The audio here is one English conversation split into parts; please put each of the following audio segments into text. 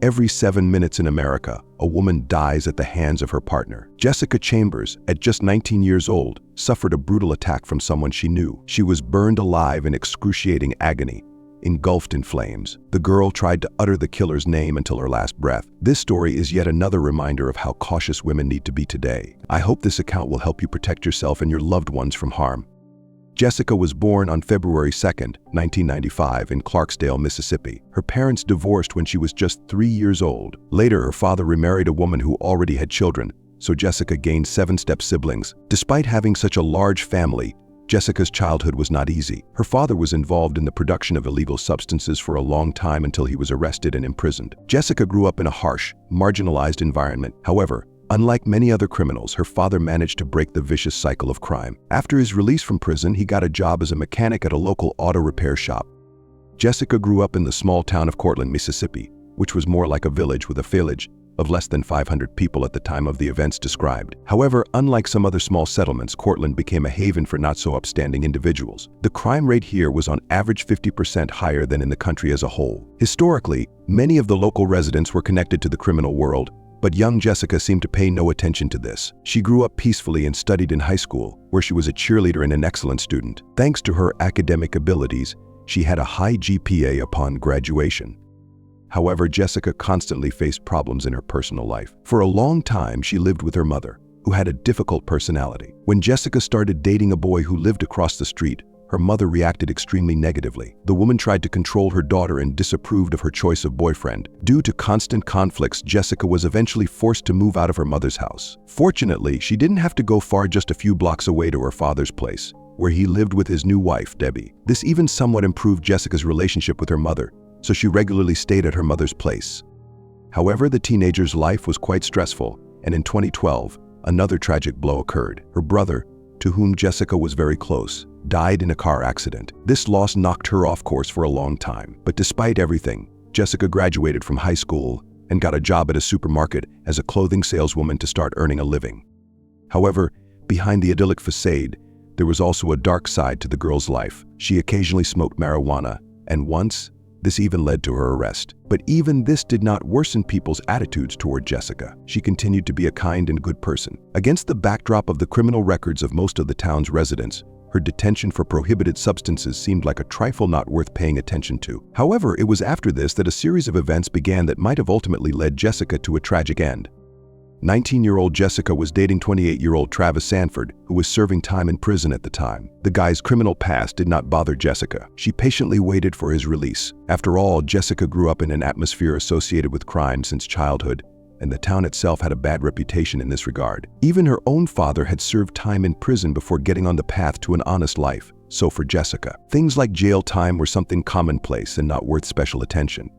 Every 7 minutes in America, a woman dies at the hands of her partner. Jessica Chambers, at just 19 years old, suffered a brutal attack from someone she knew. She was burned alive in excruciating agony, engulfed in flames. The girl tried to utter the killer's name until her last breath. This story is yet another reminder of how cautious women need to be today. I hope this account will help you protect yourself and your loved ones from harm. Jessica was born on February 2, 1995 in Clarksdale, Mississippi. Her parents divorced when she was just 3 years old. Later, her father remarried a woman who already had children, so Jessica gained 7 step siblings. Despite having such a large family, Jessica's childhood was not easy. Her father was involved in the production of illegal substances for a long time until he was arrested and imprisoned. Jessica grew up in a harsh, marginalized environment. However, unlike many other criminals, her father managed to break the vicious cycle of crime. After his release from prison, he got a job as a mechanic at a local auto repair shop. Jessica grew up in the small town of Cortland, Mississippi, which was more like a village with a village of less than 500 people at the time of the events described. However, unlike some other small settlements, Cortland became a haven for not-so-upstanding individuals. The crime rate here was on average 50% higher than in the country as a whole. Historically, many of the local residents were connected to the criminal world, but young Jessica seemed to pay no attention to this. She grew up peacefully and studied in high school, where she was a cheerleader and an excellent student. Thanks to her academic abilities, she had a high GPA upon graduation. However, Jessica constantly faced problems in her personal life. For a long time, she lived with her mother, who had a difficult personality. When Jessica started dating a boy who lived across the street, her mother reacted extremely negatively. The woman tried to control her daughter and disapproved of her choice of boyfriend. Due to constant conflicts, Jessica was eventually forced to move out of her mother's house. Fortunately, she didn't have to go far, just a few blocks away to her father's place, where he lived with his new wife, Debbie. This even somewhat improved Jessica's relationship with her mother, so she regularly stayed at her mother's place. However, the teenager's life was quite stressful, and in 2012, another tragic blow occurred. Her brother, to whom Jessica was very close, died in a car accident. This loss knocked her off course for a long time. But despite everything, Jessica graduated from high school and got a job at a supermarket as a clothing saleswoman to start earning a living. However, behind the idyllic facade, there was also a dark side to the girl's life. She occasionally smoked marijuana, and once, this even led to her arrest. But even this did not worsen people's attitudes toward Jessica. She continued to be a kind and good person. Against the backdrop of the criminal records of most of the town's residents, her detention for prohibited substances seemed like a trifle not worth paying attention to. However, it was after this that a series of events began that might have ultimately led Jessica to a tragic end. 19-year-old Jessica was dating 28-year-old Travis Sanford, who was serving time in prison at the time. The guy's criminal past did not bother Jessica. She patiently waited for his release. After all, Jessica grew up in an atmosphere associated with crime since childhood, and the town itself had a bad reputation in this regard. Even her own father had served time in prison before getting on the path to an honest life. So for Jessica, things like jail time were something commonplace and not worth special attention.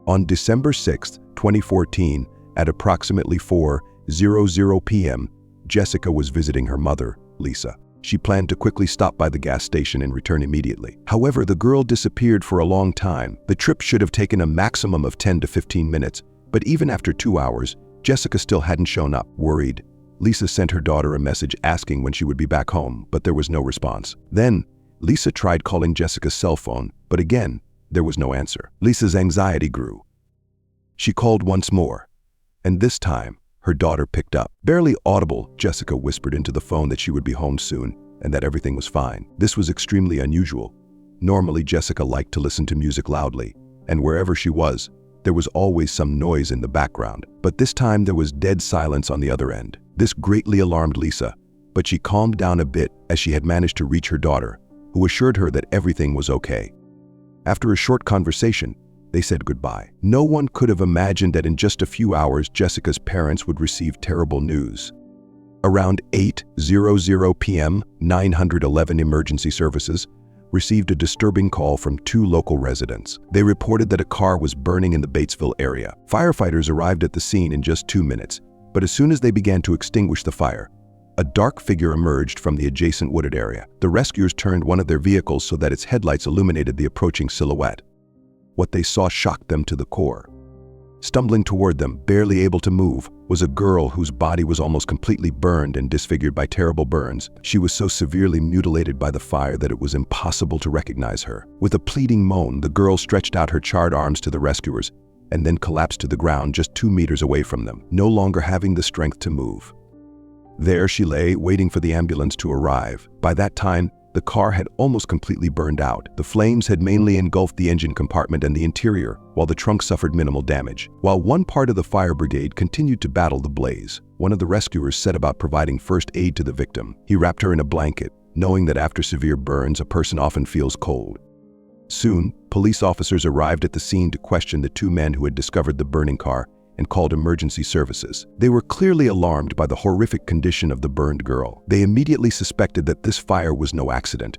On December 6, 2014, at approximately 4:00 p.m., Jessica was visiting her mother, Lisa. She planned to quickly stop by the gas station and return immediately. However, the girl disappeared for a long time. The trip should have taken a maximum of 10 to 15 minutes, but even after 2 hours, Jessica still hadn't shown up. Worried, Lisa sent her daughter a message asking when she would be back home, but there was no response. Then, Lisa tried calling Jessica's cell phone, but again, there was no answer. Lisa's anxiety grew. She called once more, and this time, her daughter picked up. Barely audible, Jessica whispered into the phone that she would be home soon and that everything was fine. This was extremely unusual. Normally, Jessica liked to listen to music loudly, and wherever she was, there was always some noise in the background. But this time, there was dead silence on the other end. This greatly alarmed Lisa, but she calmed down a bit as she had managed to reach her daughter, who assured her that everything was okay. After a short conversation, they said goodbye. No one could have imagined that in just a few hours, Jessica's parents would receive terrible news. Around 8:00 p.m., 911 emergency services received a disturbing call from 2 local residents. They reported that a car was burning in the Batesville area. Firefighters arrived at the scene in just 2 minutes, but as soon as they began to extinguish the fire, a dark figure emerged from the adjacent wooded area. The rescuers turned one of their vehicles so that its headlights illuminated the approaching silhouette. What they saw shocked them to the core. Stumbling toward them, barely able to move, was a girl whose body was almost completely burned and disfigured by terrible burns. She was so severely mutilated by the fire that it was impossible to recognize her. With a pleading moan, the girl stretched out her charred arms to the rescuers, and then collapsed to the ground just 2 meters away from them, no longer having the strength to move. There she lay, waiting for the ambulance to arrive. By that time, the car had almost completely burned out. The flames had mainly engulfed the engine compartment and the interior, while the trunk suffered minimal damage. While one part of the fire brigade continued to battle the blaze, one of the rescuers set about providing first aid to the victim. He wrapped her in a blanket, knowing that after severe burns, a person often feels cold. Soon, police officers arrived at the scene to question the 2 men who had discovered the burning car and called emergency services. They were clearly alarmed by the horrific condition of the burned girl. They immediately suspected that this fire was no accident.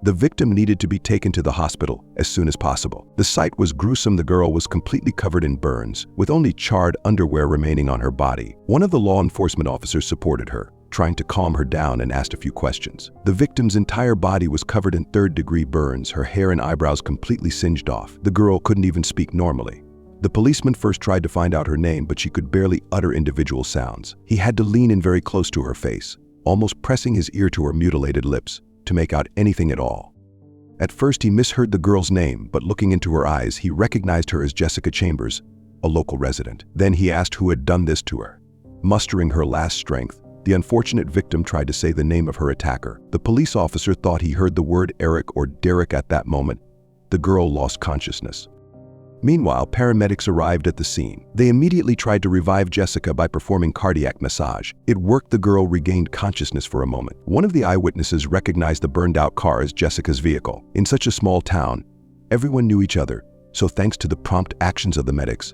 The victim needed to be taken to the hospital as soon as possible. The sight was gruesome. The girl was completely covered in burns, with only charred underwear remaining on her body. One of the law enforcement officers supported her, trying to calm her down, and asked a few questions. The victim's entire body was covered in third-degree burns, her hair and eyebrows completely singed off. The girl couldn't even speak normally. The policeman first tried to find out her name, but she could barely utter individual sounds. He had to lean in very close to her face, almost pressing his ear to her mutilated lips, to make out anything at all. At first he misheard the girl's name, but looking into her eyes, he recognized her as Jessica Chambers, a local resident. Then he asked who had done this to her. Mustering her last strength, the unfortunate victim tried to say the name of her attacker. The police officer thought he heard the word Eric or Derek at that moment. The girl lost consciousness. Meanwhile, paramedics arrived at the scene. They immediately tried to revive Jessica by performing cardiac massage. It worked. The girl regained consciousness for a moment. One of the eyewitnesses recognized the burned-out car as Jessica's vehicle. In such a small town, everyone knew each other, so thanks to the prompt actions of the medics,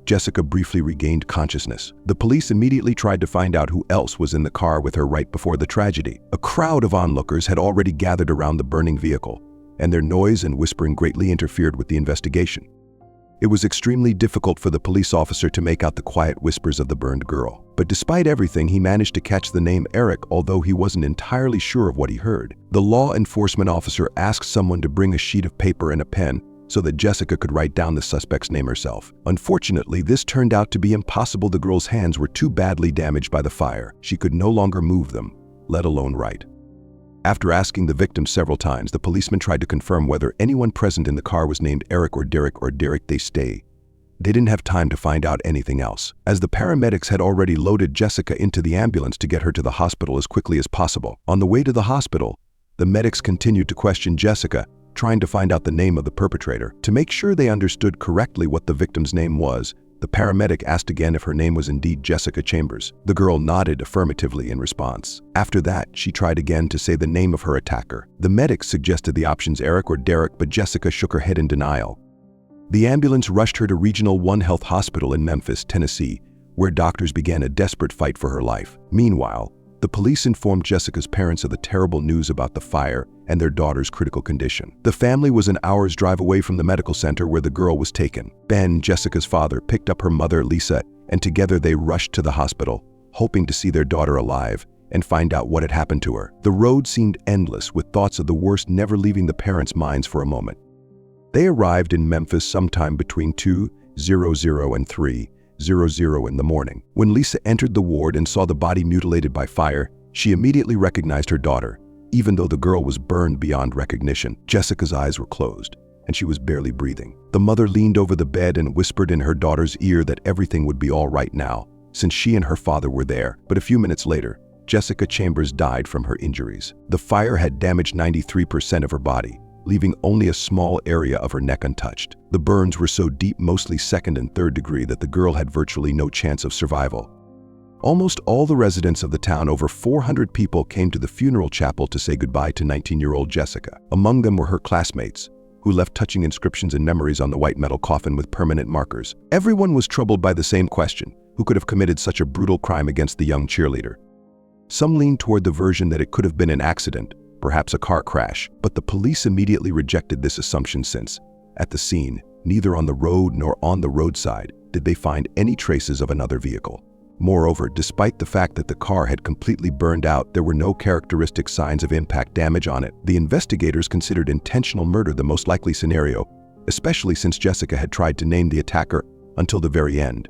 Jessica briefly regained consciousness. The police immediately tried to find out who else was in the car with her right before the tragedy. A crowd of onlookers had already gathered around the burning vehicle, and their noise and whispering greatly interfered with the investigation. It was extremely difficult for the police officer to make out the quiet whispers of the burned girl. But despite everything, he managed to catch the name Eric, although he wasn't entirely sure of what he heard. The law enforcement officer asked someone to bring a sheet of paper and a pen so that Jessica could write down the suspect's name herself. Unfortunately, this turned out to be impossible. The girl's hands were too badly damaged by the fire. She could no longer move them, let alone write. After asking the victim several times, the policeman tried to confirm whether anyone present in the car was named Eric or Derek they stay. They didn't have time to find out anything else, as the paramedics had already loaded Jessica into the ambulance to get her to the hospital as quickly as possible. On the way to the hospital, the medics continued to question Jessica, trying to find out the name of the perpetrator. To make sure they understood correctly what the victim's name was, the paramedic asked again if her name was indeed Jessica Chambers. The girl nodded affirmatively in response. After that, she tried again to say the name of her attacker. The medics suggested the options Eric or Derek, but Jessica shook her head in denial. The ambulance rushed her to Regional One Health Hospital in Memphis, Tennessee, where doctors began a desperate fight for her life. Meanwhile, the police informed Jessica's parents of the terrible news about the fire and their daughter's critical condition. The family was an hour's drive away from the medical center where the girl was taken. Ben, Jessica's father, picked up her mother, Lisa, and together they rushed to the hospital, hoping to see their daughter alive and find out what had happened to her. The road seemed endless, with thoughts of the worst never leaving the parents' minds for a moment. They arrived in Memphis sometime between 2:00 and 3:00 in the morning. When Lisa entered the ward and saw the body mutilated by fire, she immediately recognized her daughter, even though the girl was burned beyond recognition. Jessica's eyes were closed, and she was barely breathing. The mother leaned over the bed and whispered in her daughter's ear that everything would be all right now, since she and her father were there. But a few minutes later, Jessica Chambers died from her injuries. The fire had damaged 93% of her body, leaving only a small area of her neck untouched. The burns were so deep, mostly second and third degree, that the girl had virtually no chance of survival. Almost all the residents of the town, over 400 people, came to the funeral chapel to say goodbye to 19-year-old Jessica. Among them were her classmates, who left touching inscriptions and memories on the white metal coffin with permanent markers. Everyone was troubled by the same question: who could have committed such a brutal crime against the young cheerleader? Some leaned toward the version that it could have been an accident, perhaps a car crash, but the police immediately rejected this assumption since, at the scene, neither on the road nor on the roadside, did they find any traces of another vehicle. Moreover, despite the fact that the car had completely burned out, there were no characteristic signs of impact damage on it. The investigators considered intentional murder the most likely scenario, especially since Jessica had tried to name the attacker until the very end.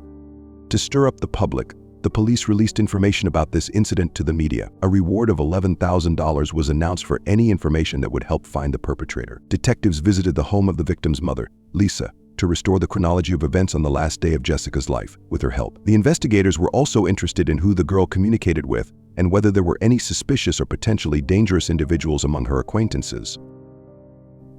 To stir up the public, the police released information about this incident to the media. A reward of $11,000 was announced for any information that would help find the perpetrator. Detectives visited the home of the victim's mother, Lisa, to restore the chronology of events on the last day of Jessica's life, with her help. The investigators were also interested in who the girl communicated with and whether there were any suspicious or potentially dangerous individuals among her acquaintances.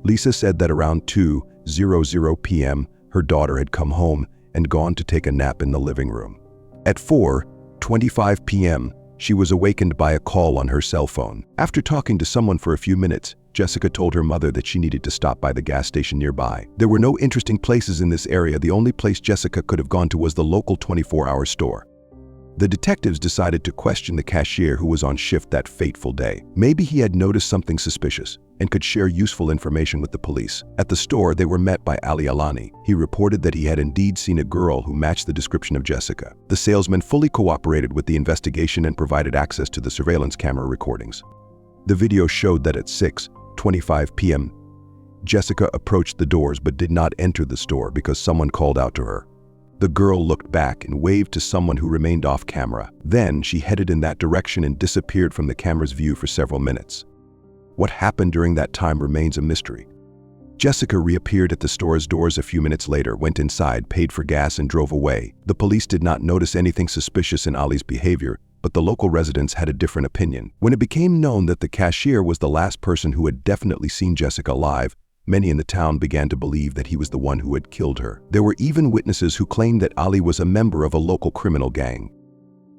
Lisa said that around 2:00 p.m., her daughter had come home and gone to take a nap in the living room. At 4:25 p.m., she was awakened by a call on her cell phone. After talking to someone for a few minutes, Jessica told her mother that she needed to stop by the gas station nearby. There were no interesting places in this area. The only place Jessica could have gone to was the local 24-hour store. The detectives decided to question the cashier who was on shift that fateful day. Maybe he had noticed something suspicious and could share useful information with the police. At the store, they were met by Ali Alani. He reported that he had indeed seen a girl who matched the description of Jessica. The salesman fully cooperated with the investigation and provided access to the surveillance camera recordings. The video showed that at 6:25 p.m., Jessica approached the doors but did not enter the store because someone called out to her. The girl looked back and waved to someone who remained off camera. Then she headed in that direction and disappeared from the camera's view for several minutes. What happened during that time remains a mystery. Jessica reappeared at the store's doors a few minutes later, went inside, paid for gas, and drove away. The police did not notice anything suspicious in Ali's behavior, but the local residents had a different opinion. When it became known that the cashier was the last person who had definitely seen Jessica alive, many in the town began to believe that he was the one who had killed her. There were even witnesses who claimed that Ali was a member of a local criminal gang.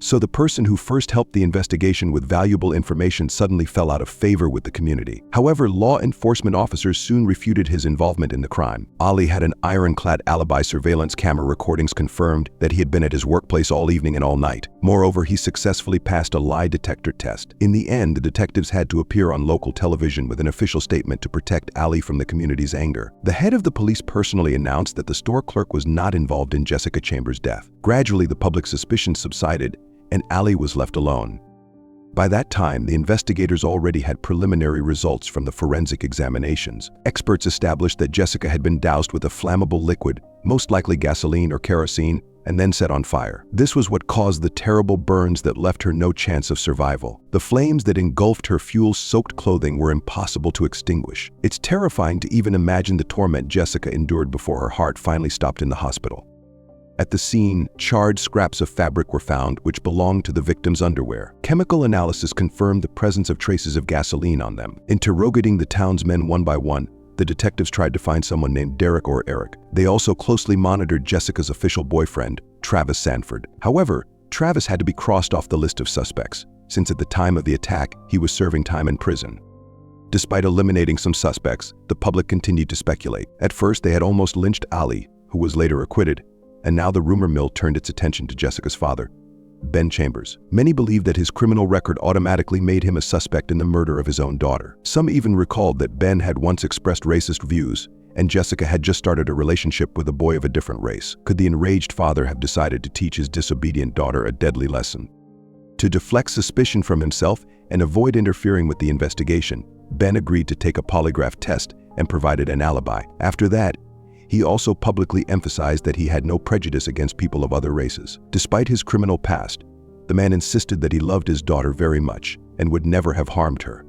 So the person who first helped the investigation with valuable information suddenly fell out of favor with the community. However, law enforcement officers soon refuted his involvement in the crime. Ali had an ironclad alibi. Surveillance camera recordings confirmed that he had been at his workplace all evening and all night. Moreover, he successfully passed a lie detector test. In the end, the detectives had to appear on local television with an official statement to protect Ali from the community's anger. The head of the police personally announced that the store clerk was not involved in Jessica Chambers' death. Gradually, the public suspicion subsided, and Ali was left alone. By that time, the investigators already had preliminary results from the forensic examinations. Experts established that Jessica had been doused with a flammable liquid, most likely gasoline or kerosene, and then set on fire. This was what caused the terrible burns that left her no chance of survival. The flames that engulfed her fuel-soaked clothing were impossible to extinguish. It's terrifying to even imagine the torment Jessica endured before her heart finally stopped in the hospital. At the scene, charred scraps of fabric were found which belonged to the victim's underwear. Chemical analysis confirmed the presence of traces of gasoline on them. Interrogating the townsmen one by one, the detectives tried to find someone named Derek or Eric. They also closely monitored Jessica's official boyfriend, Travis Sanford. However, Travis had to be crossed off the list of suspects, since at the time of the attack, he was serving time in prison. Despite eliminating some suspects, the public continued to speculate. At first, they had almost lynched Ali, who was later acquitted, and now the rumor mill turned its attention to Jessica's father, Ben Chambers. Many believed that his criminal record automatically made him a suspect in the murder of his own daughter. Some even recalled that Ben had once expressed racist views, and Jessica had just started a relationship with a boy of a different race. Could the enraged father have decided to teach his disobedient daughter a deadly lesson? To deflect suspicion from himself and avoid interfering with the investigation, Ben agreed to take a polygraph test and provided an alibi. After that, he also publicly emphasized that he had no prejudice against people of other races. Despite his criminal past, the man insisted that he loved his daughter very much and would never have harmed her.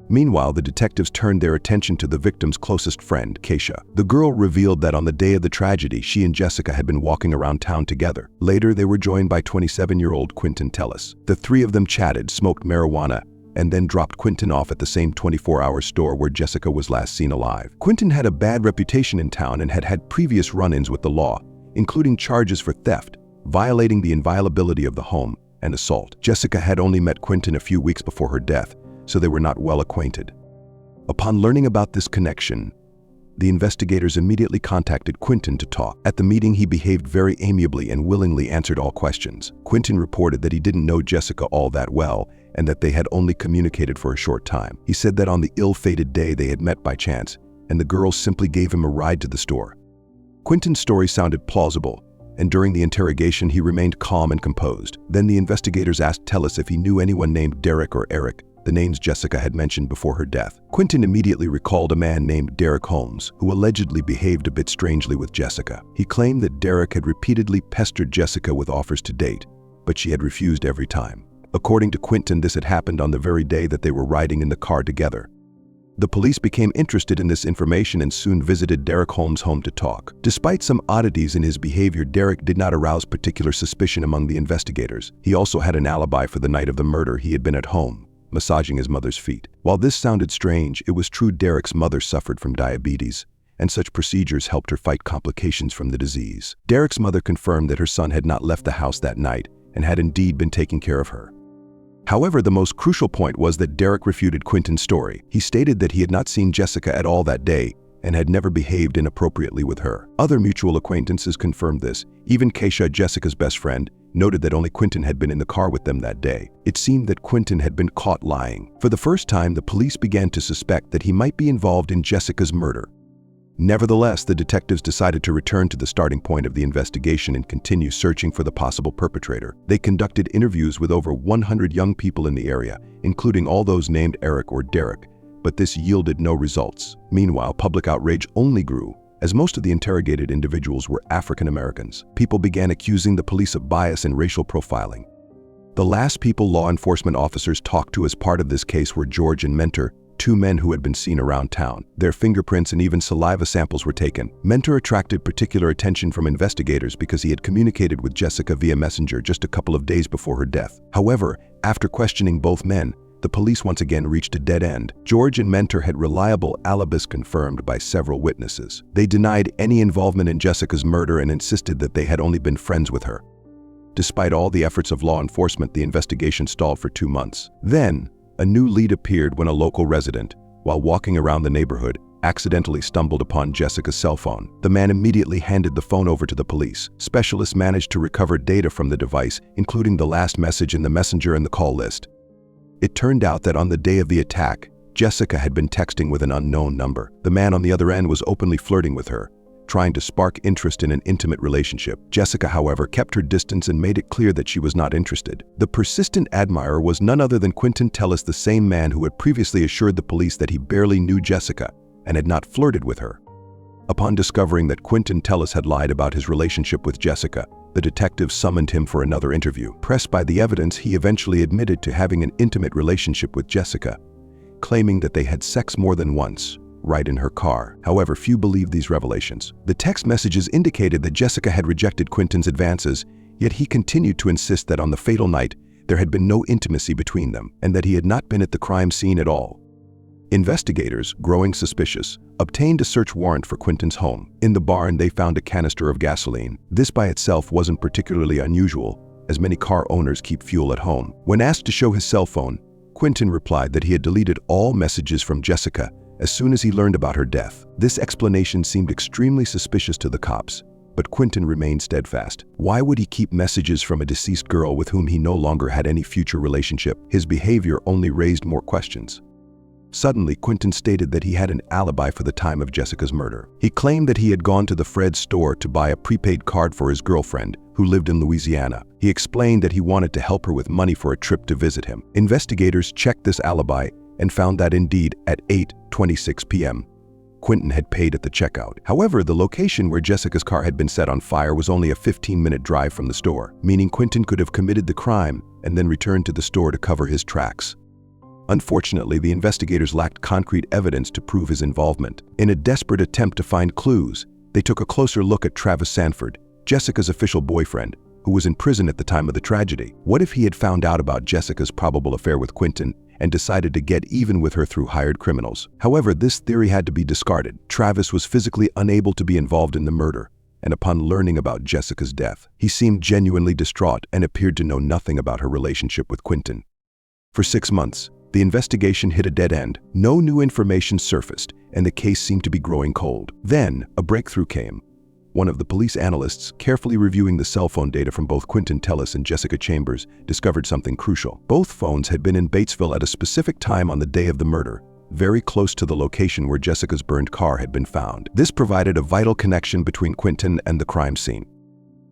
Meanwhile, the detectives turned their attention to the victim's closest friend, Keisha. The girl revealed that on the day of the tragedy, she and Jessica had been walking around town together. Later, they were joined by 27-year-old Quinton Tellis. The three of them chatted, smoked marijuana, and then dropped Quinton off at the same 24-hour store where Jessica was last seen alive. Quinton had a bad reputation in town and had had previous run-ins with the law, including charges for theft, violating the inviolability of the home, and assault. Jessica had only met Quinton a few weeks before her death, so they were not well acquainted. Upon learning about this connection, the investigators immediately contacted Quinton to talk. At the meeting, he behaved very amiably and willingly answered all questions. Quinton reported that he didn't know Jessica all that well and that they had only communicated for a short time. He said that on the ill-fated day they had met by chance, and the girls simply gave him a ride to the store. Quinton's story sounded plausible, and during the interrogation he remained calm and composed. Then the investigators asked Tellis if he knew anyone named Derek or Eric, the names Jessica had mentioned before her death. Quinton immediately recalled a man named Derek Holmes, who allegedly behaved a bit strangely with Jessica. He claimed that Derek had repeatedly pestered Jessica with offers to date, but she had refused every time. According to Quinton, this had happened on the very day that they were riding in the car together. The police became interested in this information and soon visited Derek Holmes' home to talk. Despite some oddities in his behavior, Derek did not arouse particular suspicion among the investigators. He also had an alibi for the night of the murder. He had been at home, massaging his mother's feet. While this sounded strange, it was true. Derek's mother suffered from diabetes, and such procedures helped her fight complications from the disease. Derek's mother confirmed that her son had not left the house that night and had indeed been taking care of her. However, the most crucial point was that Derek refuted Quinton's story. He stated that he had not seen Jessica at all that day and had never behaved inappropriately with her. Other mutual acquaintances confirmed this. Even Keisha, Jessica's best friend, noted that only Quinton had been in the car with them that day. It seemed that Quinton had been caught lying. For the first time, the police began to suspect that he might be involved in Jessica's murder. Nevertheless, the detectives decided to return to the starting point of the investigation and continue searching for the possible perpetrator. They conducted interviews with over 100 young people in the area, including all those named Eric or Derek, but this yielded no results. Meanwhile, public outrage only grew, as most of the interrogated individuals were African Americans. People began accusing the police of bias and racial profiling. The last people law enforcement officers talked to as part of this case were George and Mentor, two men who had been seen around town. Their fingerprints and even saliva samples were taken. Mentor attracted particular attention from investigators because he had communicated with Jessica via messenger just a couple of days before her death. However, after questioning both men, the police once again reached a dead end. George and Mentor had reliable alibis confirmed by several witnesses. They denied any involvement in Jessica's murder and insisted that they had only been friends with her. Despite all the efforts of law enforcement, the investigation stalled for 2 months. Then, a new lead appeared when a local resident, while walking around the neighborhood, accidentally stumbled upon Jessica's cell phone. The man immediately handed the phone over to the police. Specialists managed to recover data from the device, including the last message in the messenger and the call list. It turned out that on the day of the attack, Jessica had been texting with an unknown number. The man on the other end was openly flirting with her, trying to spark interest in an intimate relationship. Jessica, however, kept her distance and made it clear that she was not interested. The persistent admirer was none other than Quinton Tellis, the same man who had previously assured the police that he barely knew Jessica and had not flirted with her. Upon discovering that Quinton Tellis had lied about his relationship with Jessica, the detectives summoned him for another interview. Pressed by the evidence, he eventually admitted to having an intimate relationship with Jessica, claiming that they had sex more than once, right in her car. However, few believed these revelations. The text messages indicated that Jessica had rejected Quinton's advances, yet he continued to insist that on the fatal night, there had been no intimacy between them, and that he had not been at the crime scene at all. Investigators, growing suspicious, obtained a search warrant for Quinton's home. In the barn, they found a canister of gasoline. This by itself wasn't particularly unusual, as many car owners keep fuel at home. When asked to show his cell phone, Quinton replied that he had deleted all messages from Jessica as soon as he learned about her death. This explanation seemed extremely suspicious to the cops, but Quinton remained steadfast. Why would he keep messages from a deceased girl with whom he no longer had any future relationship? His behavior only raised more questions. Suddenly, Quinton stated that he had an alibi for the time of Jessica's murder. He claimed that he had gone to the Fred store to buy a prepaid card for his girlfriend, who lived in Louisiana. He explained that he wanted to help her with money for a trip to visit him. Investigators checked this alibi and found that indeed, at 8:26 p.m., Quinton had paid at the checkout. However, the location where Jessica's car had been set on fire was only a 15-minute drive from the store, meaning Quinton could have committed the crime and then returned to the store to cover his tracks. Unfortunately, the investigators lacked concrete evidence to prove his involvement. In a desperate attempt to find clues, they took a closer look at Travis Sanford, Jessica's official boyfriend, who was in prison at the time of the tragedy. What if he had found out about Jessica's probable affair with Quinton and decided to get even with her through hired criminals? However, this theory had to be discarded. Travis was physically unable to be involved in the murder, and upon learning about Jessica's death, he seemed genuinely distraught and appeared to know nothing about her relationship with Quinton. For 6 months, the investigation hit a dead end. No new information surfaced, and the case seemed to be growing cold. Then, a breakthrough came. One of the police analysts, carefully reviewing the cell phone data from both Quinton Tellis and Jessica Chambers, discovered something crucial. Both phones had been in Batesville at a specific time on the day of the murder, very close to the location where Jessica's burned car had been found. This provided a vital connection between Quinton and the crime scene.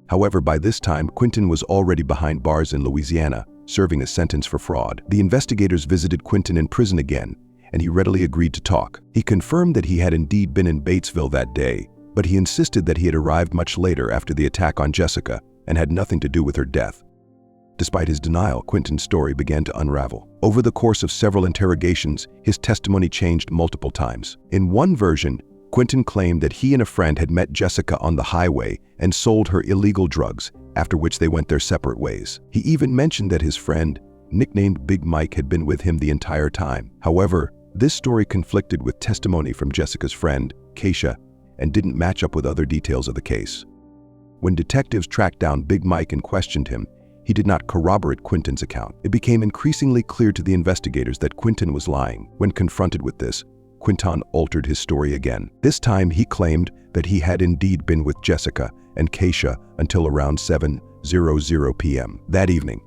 However, by this time, Quinton was already behind bars in Louisiana, serving a sentence for fraud. The investigators visited Quinton in prison again, and he readily agreed to talk. He confirmed that he had indeed been in Batesville that day, but he insisted that he had arrived much later after the attack on Jessica and had nothing to do with her death. Despite his denial, Quinton's story began to unravel. Over the course of several interrogations, his testimony changed multiple times. In one version, Quinton claimed that he and a friend had met Jessica on the highway and sold her illegal drugs, after which they went their separate ways. He even mentioned that his friend, nicknamed Big Mike, had been with him the entire time. However, this story conflicted with testimony from Jessica's friend, Keisha, and didn't match up with other details of the case. When detectives tracked down Big Mike and questioned him, he did not corroborate Quinton's account. It became increasingly clear to the investigators that Quinton was lying. When confronted with this, Quinton altered his story again. This time, he claimed that he had indeed been with Jessica and Keisha until around 7:00 p.m. that evening.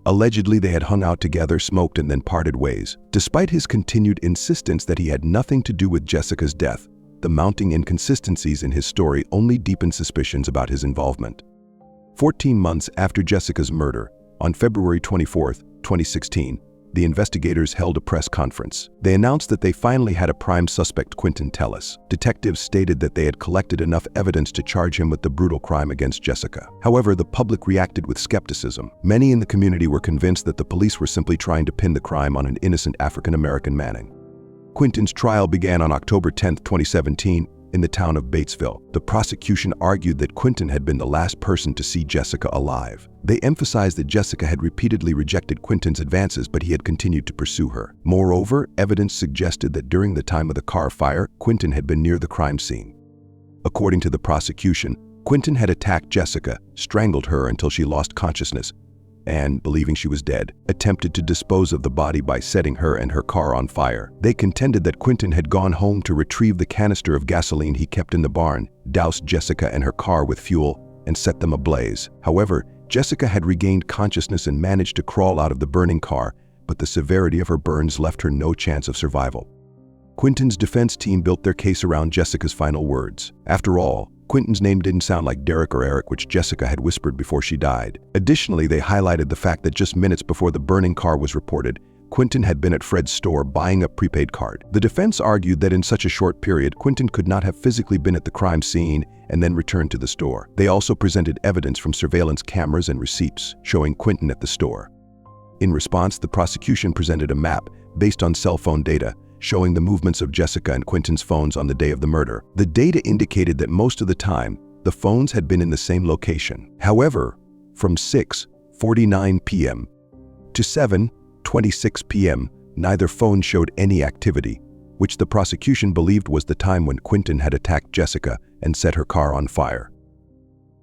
Allegedly, they had hung out together, smoked, and then parted ways. Despite his continued insistence that he had nothing to do with Jessica's death, the mounting inconsistencies in his story only deepened suspicions about his involvement. 14 months after Jessica's murder, on February 24, 2016, the investigators held a press conference. They announced that they finally had a prime suspect, Quinton Tellis. Detectives stated that they had collected enough evidence to charge him with the brutal crime against Jessica. However, the public reacted with skepticism. Many in the community were convinced that the police were simply trying to pin the crime on an innocent African-American man. Quinton's trial began on October 10, 2017, in the town of Batesville. The prosecution argued that Quinton had been the last person to see Jessica alive. They emphasized that Jessica had repeatedly rejected Quinton's advances, but he had continued to pursue her. Moreover, evidence suggested that during the time of the car fire, Quinton had been near the crime scene. According to the prosecution, Quinton had attacked Jessica, strangled her until she lost consciousness, and, believing she was dead, attempted to dispose of the body by setting her and her car on fire. They contended that Quinton had gone home to retrieve the canister of gasoline he kept in the barn, doused Jessica and her car with fuel, and set them ablaze. However, Jessica had regained consciousness and managed to crawl out of the burning car, but the severity of her burns left her no chance of survival. Quinton's defense team built their case around Jessica's final words. After all, Quinton's name didn't sound like Derek or Eric, which Jessica had whispered before she died. Additionally, they highlighted the fact that just minutes before the burning car was reported, Quinton had been at Fred's store buying a prepaid card. The defense argued that in such a short period, Quinton could not have physically been at the crime scene and then returned to the store. They also presented evidence from surveillance cameras and receipts showing Quinton at the store. In response, the prosecution presented a map based on cell phone data showing the movements of Jessica and Quinton's phones on the day of the murder. The data indicated that most of the time, the phones had been in the same location. However, from 6:49 p.m. to 7:26 p.m., neither phone showed any activity, which the prosecution believed was the time when Quinton had attacked Jessica and set her car on fire.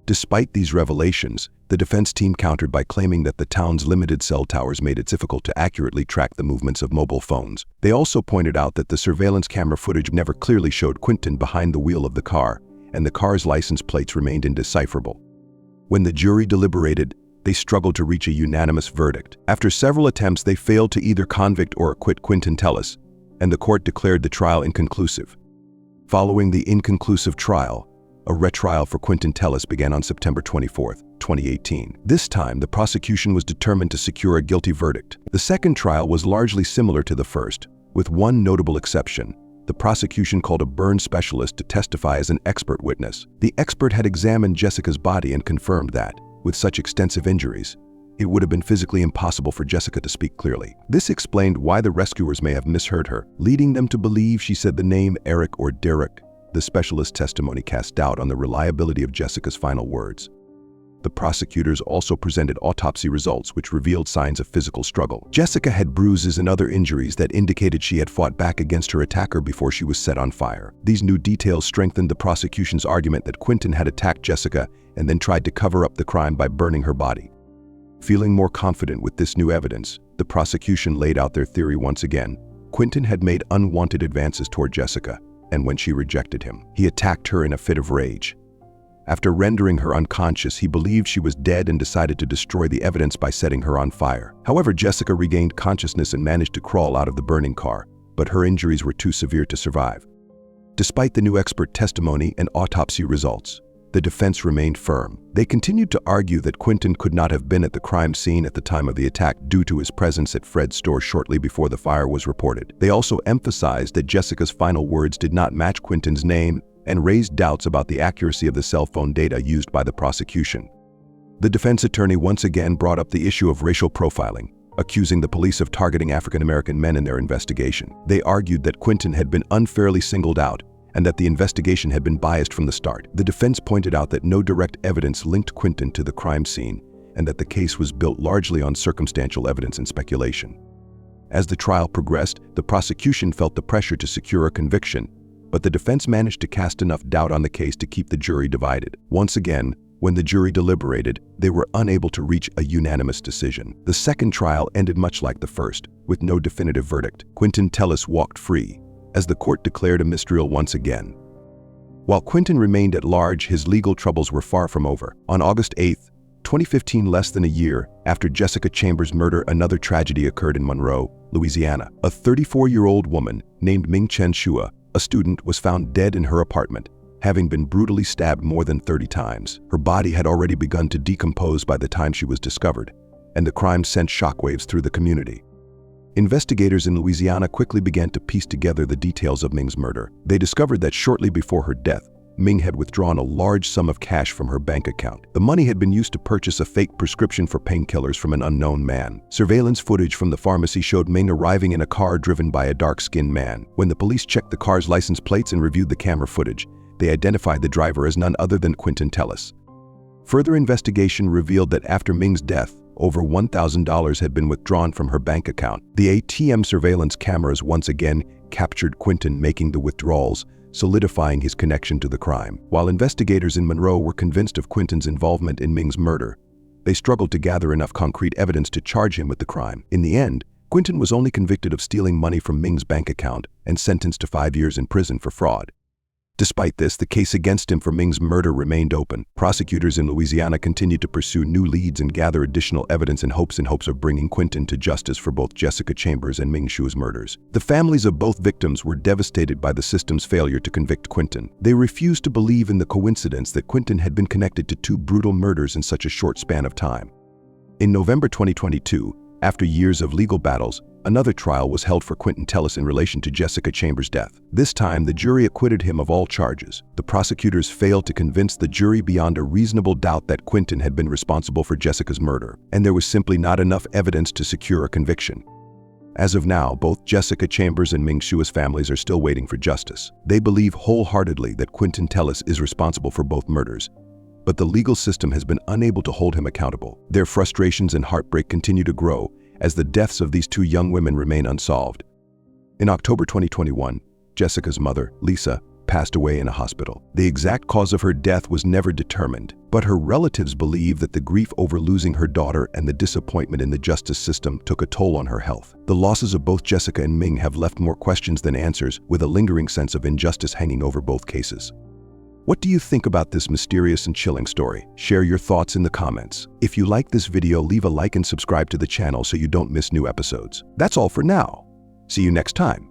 Despite these revelations, the defense team countered by claiming that the town's limited cell towers made it difficult to accurately track the movements of mobile phones. They also pointed out that the surveillance camera footage never clearly showed Quinton behind the wheel of the car, and the car's license plates remained indecipherable. When the jury deliberated, they struggled to reach a unanimous verdict. After several attempts, they failed to either convict or acquit Quinton Tellis, and the court declared the trial inconclusive. Following the inconclusive trial, a retrial for Quinton Tellis began on September 24, 2018. This time, the prosecution was determined to secure a guilty verdict. The second trial was largely similar to the first, with one notable exception. The prosecution called a burn specialist to testify as an expert witness. The expert had examined Jessica's body and confirmed that, with such extensive injuries, it would have been physically impossible for Jessica to speak clearly. This explained why the rescuers may have misheard her, leading them to believe she said the name Eric or Derek. The specialist's testimony cast doubt on the reliability of Jessica's final words. The prosecutors also presented autopsy results which revealed signs of physical struggle. Jessica had bruises and other injuries that indicated she had fought back against her attacker before she was set on fire. These new details strengthened the prosecution's argument that Quinton had attacked Jessica and then tried to cover up the crime by burning her body. Feeling more confident with this new evidence, the prosecution laid out their theory once again. Quinton had made unwanted advances toward Jessica, and when she rejected him, he attacked her in a fit of rage. After rendering her unconscious, he believed she was dead and decided to destroy the evidence by setting her on fire. However, Jessica regained consciousness and managed to crawl out of the burning car, but her injuries were too severe to survive. Despite the new expert testimony and autopsy results, the defense remained firm. They continued to argue that Quinton could not have been at the crime scene at the time of the attack due to his presence at Fred's store shortly before the fire was reported. They also emphasized that Jessica's final words did not match Quinton's name and raised doubts about the accuracy of the cell phone data used by the prosecution. The defense attorney once again brought up the issue of racial profiling, accusing the police of targeting African-American men in their investigation. They argued that Quinton had been unfairly singled out and that the investigation had been biased from the start. The defense pointed out that no direct evidence linked Quinton to the crime scene and that the case was built largely on circumstantial evidence and speculation. As the trial progressed, the prosecution felt the pressure to secure a conviction, but the defense managed to cast enough doubt on the case to keep the jury divided. Once again, when the jury deliberated, they were unable to reach a unanimous decision. The second trial ended much like the first, with no definitive verdict. Quinton Tellis walked free, as the court declared a mistrial once again. While Quinton remained at large, his legal troubles were far from over. On August 8, 2015, less than a year after Jessica Chambers' murder, another tragedy occurred in Monroe, Louisiana. A 34-year-old woman named Ming Chen Shua, a student, was found dead in her apartment, having been brutally stabbed more than 30 times. Her body had already begun to decompose by the time she was discovered, and the crime sent shockwaves through the community. Investigators in Louisiana quickly began to piece together the details of Ming's murder. They discovered that shortly before her death, Ming had withdrawn a large sum of cash from her bank account. The money had been used to purchase a fake prescription for painkillers from an unknown man. Surveillance footage from the pharmacy showed Ming arriving in a car driven by a dark-skinned man. When the police checked the car's license plates and reviewed the camera footage, they identified the driver as none other than Quinton Tellis. Further investigation revealed that after Ming's death, over $1,000 had been withdrawn from her bank account. The ATM surveillance cameras once again captured Quinton making the withdrawals, solidifying his connection to the crime. While investigators in Monroe were convinced of Quinton's involvement in Ming's murder, they struggled to gather enough concrete evidence to charge him with the crime. In the end, Quinton was only convicted of stealing money from Ming's bank account and sentenced to 5 years in prison for fraud. Despite this, the case against him for Ming's murder remained open. Prosecutors in Louisiana continued to pursue new leads and gather additional evidence in hopes of bringing Quinton to justice for both Jessica Chambers and Ming Shua's murders. The families of both victims were devastated by the system's failure to convict Quinton. They refused to believe in the coincidence that Quinton had been connected to 2 brutal murders in such a short span of time. In November 2022, after years of legal battles, another trial was held for Quinton Tellis in relation to Jessica Chambers' death. This time, the jury acquitted him of all charges. The prosecutors failed to convince the jury beyond a reasonable doubt that Quinton had been responsible for Jessica's murder, and there was simply not enough evidence to secure a conviction. As of now, both Jessica Chambers and Ming Shua's families are still waiting for justice. They believe wholeheartedly that Quinton Tellis is responsible for both murders, but the legal system has been unable to hold him accountable. Their frustrations and heartbreak continue to grow as the deaths of these 2 young women remain unsolved. In October 2021, Jessica's mother, Lisa, passed away in a hospital. The exact cause of her death was never determined, but her relatives believe that the grief over losing her daughter and the disappointment in the justice system took a toll on her health. The losses of both Jessica and Ming have left more questions than answers, with a lingering sense of injustice hanging over both cases. What do you think about this mysterious and chilling story? Share your thoughts in the comments. If you like this video, leave a like and subscribe to the channel so you don't miss new episodes. That's all for now. See you next time.